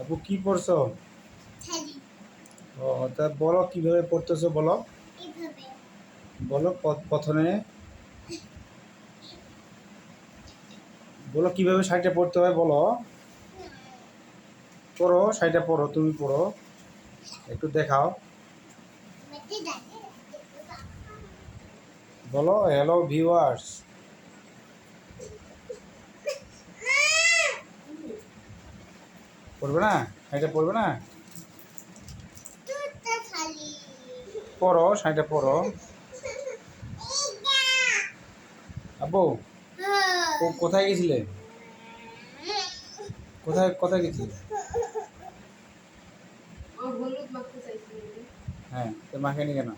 আপু কি পড়ছো? ও, তা বলো কিভাবে পড়তেছো বলো। বলো প্রথমে বলো কিভাবে শাড়িটা পরতে হয় বলো। পড়ো শাড়িটা পরো, তুমি পড়ো, একটু দেখাও। বলো হ্যালো ভিউয়ার্স। পড়বে না? শাড়িটা পরবে না? পরো শাড়িটা পরো। আব্বু কোথায় গেছিলে? কোথায় কোথায় গেছিলে? হ্যাঁ, তো মাকে নি কেন?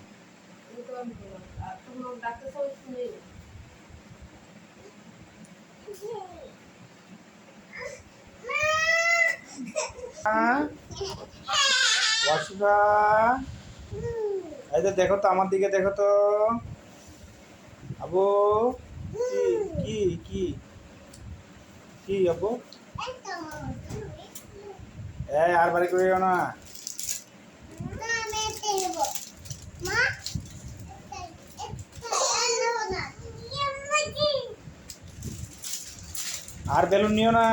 ওয়াসিফা, এই যে দেখো তো আমার দিকে, দেখো তো আবু। কি কি কি কি আবু? আর বাড়ি করে না। আর বেলুন নিও না।